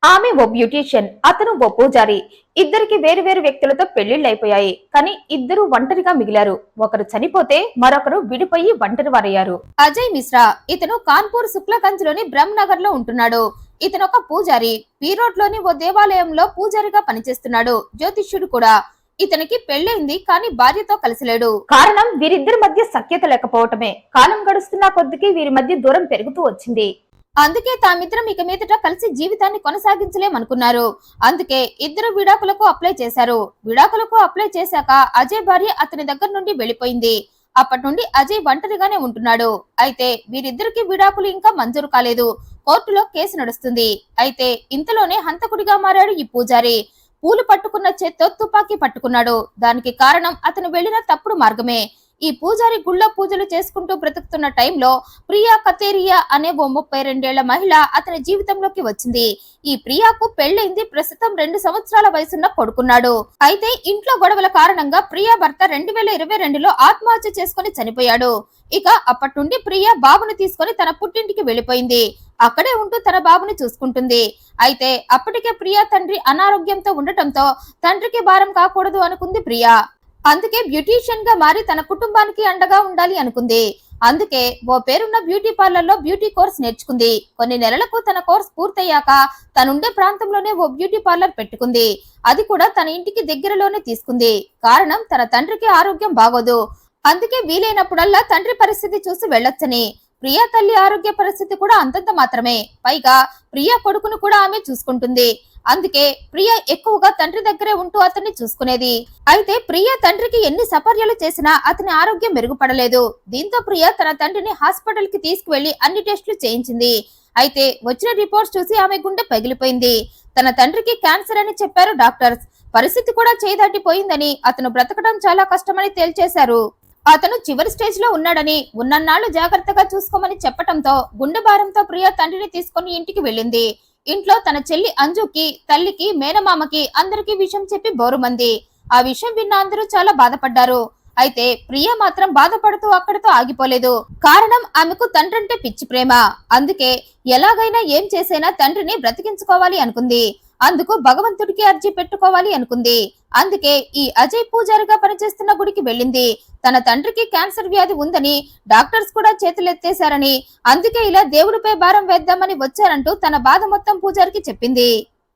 ఆమె ఓ బ్యూటీషియన్, అతను ఓ పూజారి. ఇద్దరికి వేరు వేరు వ్యక్తులతో పెళ్లిళ్లైపోయాయి. కానీ ఇద్దరు ఒంటరిగా మిగిలారు. ఒకరు చనిపోతే మరొకరు విడిపోయి ఒంటరి వారయ్యారు. అజయ్ మిశ్రా ఇతను కాన్పూర్ శుక్లగంజ్ లోని బ్రహ్మ్ నగర్ లో ఉంటున్నాడు. ఇతను ఒక పూజారి. పీరోడ్ లోని ఓ దేవాలయంలో పూజారిగా పనిచేస్తున్నాడు. జ్యోతిష్యుడు కూడా. ఇతనికి పెళ్లైంది, కానీ భార్యతో కలిసి లేడు. కారణం వీరిద్దరి మధ్య సఖ్యత లేకపోవటమే. కాలం గడుస్తున్న కొద్దికి వీరి మధ్య దూరం పెరుగుతూ వచ్చింది. అందుకే తామిద్దరం ఇక మీదట కలిసి జీవితాన్ని కొనసాగించలేమనుకున్నారు. అందుకే ఇద్దరు విడాకులకు అప్లై చేశారు. విడాకులకు అప్లై చేశాక అజయ్ భార్య అతని దగ్గర నుండి వెళ్లిపోయింది. అప్పటి నుండి అజయ్ ఒంటరిగానే ఉంటున్నాడు. అయితే వీరిద్దరికి విడాకులు ఇంకా మంజూరు కాలేదు. కోర్టులో కేసు నడుస్తుంది. అయితే ఇంతలోనే హంతకుడిగా మారాడు ఈ పూజారి. పూలు పట్టుకున్న చేత్తో తుపాకీ పట్టుకున్నాడు. దానికి కారణం అతను వెళ్లిన తప్పుడు మార్గమే. ఈ పూజారి గుళ్ళో పూజలు చేసుకుంటూ బ్రతుకుతున్న టైంలో ప్రియా కతేరియా అనే ఓ 32 మహిళ అతని జీవితంలోకి వచ్చింది. ఈ ప్రియాకు పెళ్లైంది. ప్రస్తుతం 2 సంవత్సరాల వయసున్న కొడుకున్నాడు. అయితే ఇంట్లో గొడవల కారణంగా ప్రియా భర్త 2022లో ఆత్మహత్య చేసుకుని చనిపోయాడు. ఇక అప్పటి నుండి ప్రియా బాబుని తీసుకుని తన పుట్టింటికి వెళ్లిపోయింది. అక్కడే ఉంటూ తన బాబుని చూసుకుంటుంది. అయితే అప్పటికే ప్రియా తండ్రి అనారోగ్యంతో ఉండటంతో తండ్రికి భారం కాకూడదు అనుకుంది ప్రియా. అందుకే బ్యూటీషియన్ గా మారి తన కుటుంబానికి అండగా ఉండాలి అనుకుంది. అందుకే ఓ పేరున్న బ్యూటీ పార్లర్ లో బ్యూటీ కోర్స్ నేర్చుకుంది. కొన్ని నెలలకు తన కోర్స్ పూర్తయ్యాక తనుండే ప్రాంతంలోనే ఓ బ్యూటీ పార్లర్ పెట్టుకుంది. అది కూడా తన ఇంటికి దగ్గరలోనే తీసుకుంది. కారణం తన తండ్రికి ఆరోగ్యం బాగోదు. అందుకే వీలైనప్పుడల్లా తండ్రి పరిస్థితి చూసి వెళ్ళొచ్చని. ప్రియా తల్లి ఆరోగ్య పరిస్థితి కూడా అంతంత మాత్రమే. పైగా ప్రియా కొడుకును కూడా ఆమె చూసుకుంటుంది. అందుకే ప్రియ ఎక్కువగా తండ్రి దగ్గరే ఉంటూ అతన్ని చూసుకునేది. అయితే ప్రియ తండ్రికి ఎన్ని సపర్యలు చేసినా అతని ఆరోగ్యం మెరుగుపడలేదు. దీంతో ప్రియ తన తండ్రిని హాస్పిటల్ కి తీసుకువెళ్లి అన్ని టెస్టులు చేయించింది. అయితే వచ్చిన రిపోర్ట్స్ చూసి ఆమె గుండె పగిలిపోయింది. తన తండ్రికి క్యాన్సర్ అని చెప్పారు డాక్టర్స్. పరిస్థితి కూడా చేదాటిపోయిందని, అతను బ్రతకడం చాలా కష్టమని తేల్చేశారు. అతను చివరి స్టేజ్ లో ఉన్నాడని, ఉన్నన్నాళ్లు జాగ్రత్తగా చూసుకోమని చెప్పటంతో గుండె భారంతో ప్రియ తండ్రిని తీసుకుని ఇంటికి వెళ్ళింది. ఇంట్లో తన చెల్లి అంజుకి, తల్లికి, మేనమామకి అందరికీ విషయం చెప్పి బోరుమంది. ఆ విషయం విన్న అందరూ చాలా బాధపడ్డారు. అయితే ప్రియ మాత్రం బాధపడుతూ అక్కడితో ఆగిపోలేదు. కారణం ఆమెకు తండ్రంటే పిచ్చి ప్రేమ. అందుకే ఎలాగైనా ఏం చేసైనా తండ్రిని బ్రతికించుకోవాలి అనుకుంది. అందుకు భగవంతుడికి అర్జీ పెట్టుకోవాలి అనుకుంది. అందుకే ఈ అజయ్ పూజారిగా పనిచేస్తున్న గుడికి వెళ్ళింది. తన తండ్రికి క్యాన్సర్ వ్యాధి ఉందని, డాక్టర్స్ కూడా చేతులెత్తేశారని, అందుకే ఇలా దేవుడిపై భారం వేద్దామని వచ్చారంటూ తన బాధ మొత్తం పూజారికి చెప్పింది.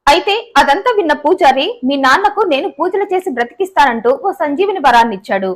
అయితే అదంతా విన్న పూజారి, మీ నాన్నకు నేను పూజలు చేసి బ్రతికిస్తానంటూ ఓ సంజీవిని వరాన్నిచ్చాడు.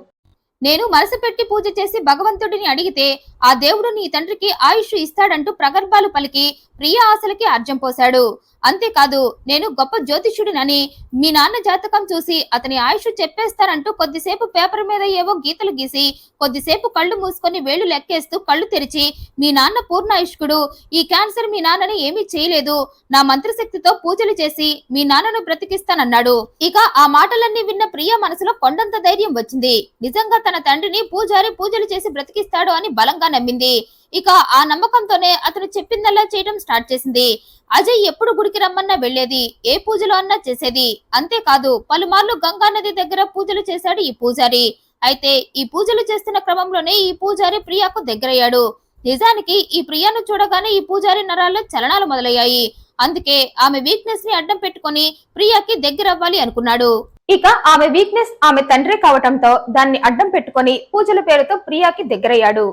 నేను మనసు పెట్టి పూజ చేసి భగవంతుడిని అడిగితే ఆ దేవుడు నీ తండ్రికి ఆయుష్ ఇస్తాడంటూ ప్రగల్భాలు పలికి ప్రియ ఆశలకి అర్జం పోశాడు. అంతేకాదు, నేను గొప్ప జ్యోతిష్యుడినని, మీ నాన్న జాతకం చూసి అతని ఆయుష్ చెప్పేస్తారంటూ కొద్దిసేపు పేపర్ మీద ఏవో గీతలు గీసి కొద్దిసేపు కళ్ళు మూసుకొని వేళ్లు లెక్కేస్తూ కళ్ళు తెరిచి, మీ నాన్న పూర్ణాయుష్కుడు, ఈ క్యాన్సర్ మీ నాన్నని ఏమీ చేయలేదు, నా మంత్రశక్తితో పూజలు చేసి మీ నాన్నను బ్రతికిస్తానన్నాడు. ఇక ఆ మాటలన్నీ విన్న ప్రియ మనసులో కొండంత ధైర్యం వచ్చింది. నిజంగా తన తండ్రిని పూజారి పూజలు చేసి బ్రతికిస్తాడు అని బలంగా నమ్మింది. ఇక ఆ నమ్మకంతోనే అతను చెప్పిందల్లా చేయడం స్టార్ట్ చేసింది. అజయ్ ఎప్పుడు గుడికి రమ్మన్నా వెళ్లేది, ఏ పూజలు అన్నా చేసేది. అంతేకాదు, పలుమార్లు గంగా నది దగ్గర పూజలు చేశాడు ఈ పూజారి. అయితే ఈ పూజలు చేస్తున్న క్రమంలోనే ఈ పూజారి ప్రియాకు దగ్గరయ్యాడు. నిజానికి ఈ ప్రియాను చూడగానే ఈ పూజారి నరాల్లో చలనాలు మొదలయ్యాయి. అందుకే ఆమె వీక్నెస్ ని అడ్డం పెట్టుకుని ప్రియాకి దగ్గరవ్వాలి అనుకున్నాడు. ఇక ఆమె వీక్నెస్ ఆమె తండ్రి కావటంతో దాన్ని అడ్డం పెట్టుకుని పూజల పేరుతో ప్రియాకి దగ్గరయ్యాడు.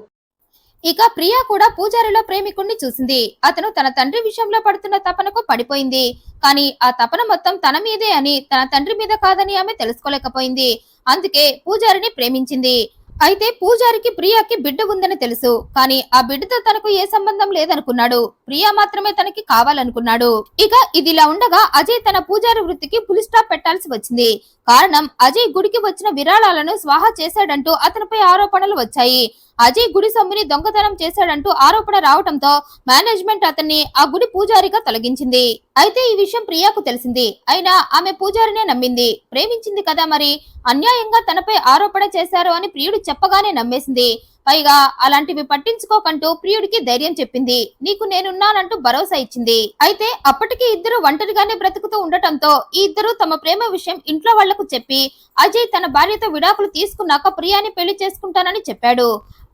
ఇక ప్రియా కూడా పూజారిలో ప్రేమికుణ్ణి చూసింది. అతను తన తండ్రి విషయంలో పడుతున్న తపనకు పడిపోయింది. కానీ ఆ తపన మొత్తం తన మీదే అని, తన తండ్రి మీద కాదని ఆమె తెలుసుకోలేకపోయింది. అందుకే పూజారిని ప్రేమించింది. అయితే పూజారికి ప్రియాకి బిడ్డ ఉందని తెలుసు. కానీ ఆ బిడ్డతో తనకు ఏ సంబంధం లేదనుకున్నాడు. ప్రియా మాత్రమే తనకి కావాలనుకున్నాడు. ఇక ఇదిలా ఉండగా అజయ్ తన పూజారి వృత్తికి ఫుల్ స్టాప్ పెట్టాల్సి వచ్చింది. కారణం, అజయ్ గుడికి వచ్చిన విరాళాలను స్వాహా చేశాడంటూ అతనిపై ఆరోపణలు వచ్చాయి. అజయ్ గుడి సొమ్ముని దొంగతనం చేశాడంటూ ఆరోపణ రావడంతో మేనేజ్మెంట్ అతన్ని ఆ గుడి పూజారిగా తొలగించింది. అయితే ఈ విషయం ప్రియాకు తెలిసింది. అయినా ఆమె పూజారినే నమ్మింది. ప్రేమించింది కదా మరి, అన్యాయంగా తనపై ఆరోపణ చేశారు అని ప్రియుడు చెప్పగానే నమ్మేసింది. పైగా అలాంటివి పట్టించుకోకంటూ ప్రియుడికి ధైర్యం చెప్పింది. నీకు నేనున్నానంటూ భరోసా ఇచ్చింది. అయితే అప్పటికి ఇద్దరు ఒంటరిగానే బ్రతుకుతూ ఉండటంతో ఈ ఇద్దరు తమ ప్రేమ విషయం ఇంట్లో వాళ్లకు చెప్పి అజయ్ తన భార్యతో విడాకులు తీసుకున్నాక ప్రియాని పెళ్లి చేసుకుంటానని చెప్పాడు.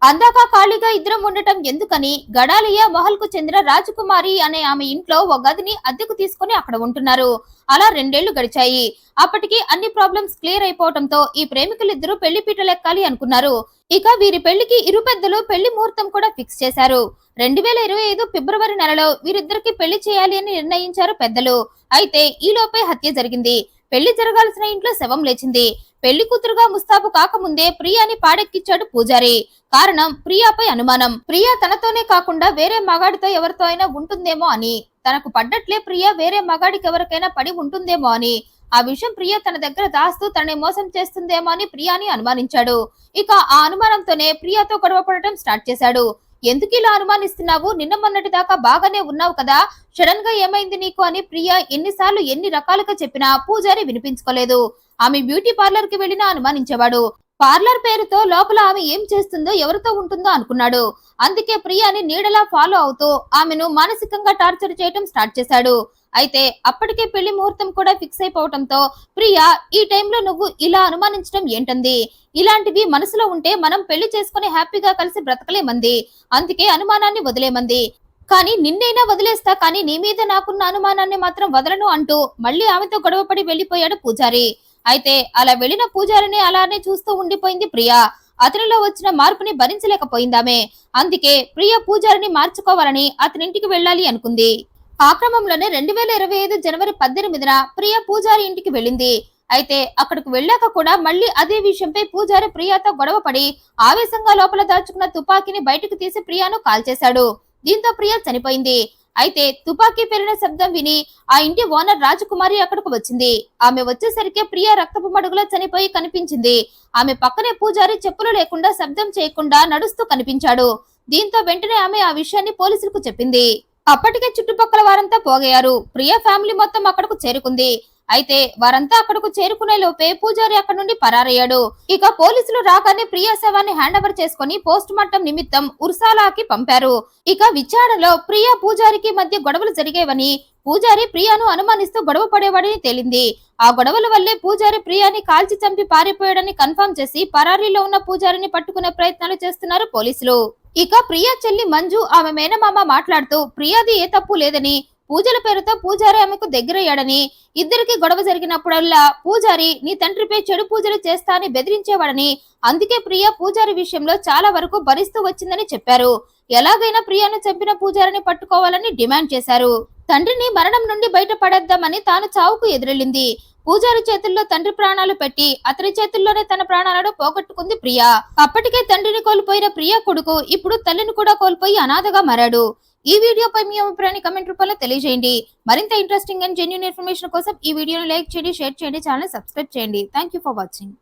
అందాక ఖాళీగా ఇద్దరం ఉండటం ఎందుకని గడాలియా మహల్ కు చెందిన రాజకుమారి అనే ఆమె ఇంట్లో ఒక గదిని అద్దెకు తీసుకుని అక్కడ ఉంటున్నారు. అలా 2 ఏళ్లు గడిచాయి. అప్పటికి అన్ని ప్రాబ్లమ్స్ క్లియర్ అయిపోవడంతో ఈ ప్రేమికులిద్దరూ పెళ్లి పీటలెక్కాలి అనుకున్నారు. ఇక వీరి పెళ్లికి ఇరు పెద్దలు పెళ్లి ముహూర్తం కూడా ఫిక్స్ చేశారు. 2025 ఫిబ్రవరి నెలలో వీరిద్దరికి పెళ్లి చేయాలి అని నిర్ణయించారు పెద్దలు. అయితే ఈలోపే హత్య జరిగింది. పెళ్లి జరగాల్సిన ఇంట్లో శవం లేచింది. పెళ్లి కూతురుగా ముస్తాబు కాకముందే ప్రియాని పాడెక్కిచ్చాడు పూజారి. కారణం ప్రియాపై అనుమానం. ప్రియా తనతోనే కాకుండా వేరే మగాడితో ఎవరితో అయినా ఉంటుందేమో అని. తనకు పడ్డట్లే ప్రియా వేరే మగాడికి ఎవరికైనా పడి ఉంటుందేమో అని. ఆ విషయం ప్రియా తన దగ్గర దాస్తూ తనని మోసం చేస్తుందేమో అని ప్రియాని అనుమానించాడు. ఇక ఆ అనుమానంతోనే ప్రియాతో గొడవ పడటం స్టార్ట్ చేశాడు. ఎందుకు ఇలా అనుమానిస్తున్నావు? నిన్న మొన్నటి దాకా బాగానే ఉన్నావు కదా, సడన్ గా ఏమైంది నీకు అని ప్రియా ఎన్నిసార్లు ఎన్ని రకాలుగా చెప్పినా పూజారి వినిపించుకోలేదు. ఆమె బ్యూటీ పార్లర్ కి వెళ్ళినా అనుమానించేవాడు. పార్లర్ పేరుతో లోపల ఆమె ఏం చేస్తుందో ఎవరితో ఉంటుందో అనుకున్నాడు. అందుకే ప్రియాని నీడలా ఫాలో అవుతూ ఆమెను మానసికంగా టార్చర్ చేయటం స్టార్ట్ చేశాడు. అయితే అప్పటికే పెళ్లి ముహూర్తం కూడా ఫిక్స్ అయిపోవటంతో ప్రియా ఈ టైంలో నువ్వు ఇలా అనుమానించడం ఏంటంది? ఇలాంటివి మనసులో ఉంటే మనం పెళ్లి చేసుకుని హ్యాపీగా కలిసి బ్రతకలేమంది. అందుకే అనుమానాన్ని వదిలేమంది. కానీ నిన్నైనా వదిలేస్తా, కానీ నీ మీద నాకున్న అనుమానాన్ని మాత్రం వదలను అంటూ మళ్ళీ ఆమెతో గొడవపడి వెళ్లిపోయాడు పూజారి. అయితే అలా వెళ్లిన పూజారిని అలానే చూస్తూ ఉండిపోయింది ప్రియా. అతనిలో వచ్చిన మార్పుని భరించలేకపోయిందామె. అందుకే ప్రియ పూజారిని మార్చుకోవాలని అతనింటికి వెళ్ళాలి అనుకుంది. ఆ క్రమంలోనే 2025 జనవరి 18న ప్రియ పూజారి ఇంటికి వెళ్ళింది. అయితే అక్కడికి వెళ్ళాక కూడా మళ్ళీ అదే విషయంపై పూజారి ప్రియాతో గొడవపడి ఆవేశంగా లోపల దాచుకున్న తుపాకీని బయటకు తీసి ప్రియాను కాల్చేశాడు. దీంతో ప్రియ చనిపోయింది. అయితే తుపాకీ పేలిన శబ్దం విని ఆ ఇంటి ఓనర్ రాజకుమారి అక్కడికి వచ్చింది. ఆమె వచ్చేసరికి ప్రియ రక్తపు మడుగులో చనిపోయి కనిపించింది. ఆమె పక్కనే పూజారి చెప్పులు లేకుండా శబ్దం చేయకుండా నడుస్తూ కనిపించాడు. దీంతో వెంటనే ఆమె ఆ విషయాన్ని పోలీసులకు చెప్పింది. అప్పటికే చుట్టుపక్కల వారంతా పోగయ్యారు. ప్రియ ఫ్యామిలీ మొత్తం అక్కడకు చేరుకుంది. అయితే వారంతా అక్కడకు చేరుకునే లోపే పూజారి అక్కడ నుండి పరారయ్యాడు. ఇక పోలీసులు రాగానే ప్రియా శవాన్ని హ్యాండ్ ఓవర్ చేసుకుని పోస్ట్ మార్టం నిమిత్తం ఉర్సాలాకి పంపారు. ఇక విచారణలో ప్రియా పూజారికి మధ్య గొడవలు జరిగేవని, పూజారి ప్రియాను అనుమానిస్తూ గొడవ పడేవాడని తేలింది. ఆ గొడవల వల్లే పూజారి ప్రియాని కాల్చి చంపి పారిపోయాడని కన్ఫర్మ్ చేసి పరారీలో ఉన్న పూజారిని పట్టుకునే ప్రయత్నాలు చేస్తున్నారు పోలీసులు. ఇక ప్రియా చెల్లి మంజు ఆమె మేనమామ మాట్లాడుతూ ప్రియాది ఏ తప్పు లేదని, పూజల పేరుతో పూజారి ఆమెకు దగ్గరయ్యాడని, ఇద్దరికి గొడవ జరిగినప్పుడల్లా పూజారి నీ తండ్రిపై చెడు పూజలు చేస్తా అని బెదిరించేవాడని, అందుకే ప్రియా పూజారి విషయంలో చాలా వరకు భరిస్తూ వచ్చిందని చెప్పారు. ఎలాగైనా ప్రియాను చంపిన పూజారిని పట్టుకోవాలని డిమాండ్ చేశారు. తండ్రిని మరణం నుండి బయటపడేద్దామని తాను చావుకు ఎదురెళ్ళింది. పూజారి చేతుల్లో తండ్రి ప్రాణాలు పెట్టి అతని చేతుల్లోనే తన ప్రాణాలను పోగొట్టుకుంది ప్రియా. అప్పటికే తండ్రిని కోల్పోయిన ప్రియా కొడుకు ఇప్పుడు తల్లిని కూడా కోల్పోయి అనాథగా మారాడు. ఈ వీడియోపై మీ అభిప్రాయాన్ని కమెంట్ రూపంలో తెలియజేయండి. మరింత ఇంట్రెస్టింగ్ అండ్ జెన్యూన్ ఇన్ఫర్మేషన్ కోసం ఈ వీడియోని లైక్ చేయండి, షేర్ చేయండి, ఛానల్ సబ్స్క్రైబ్ చేయండి. Thank you for watching.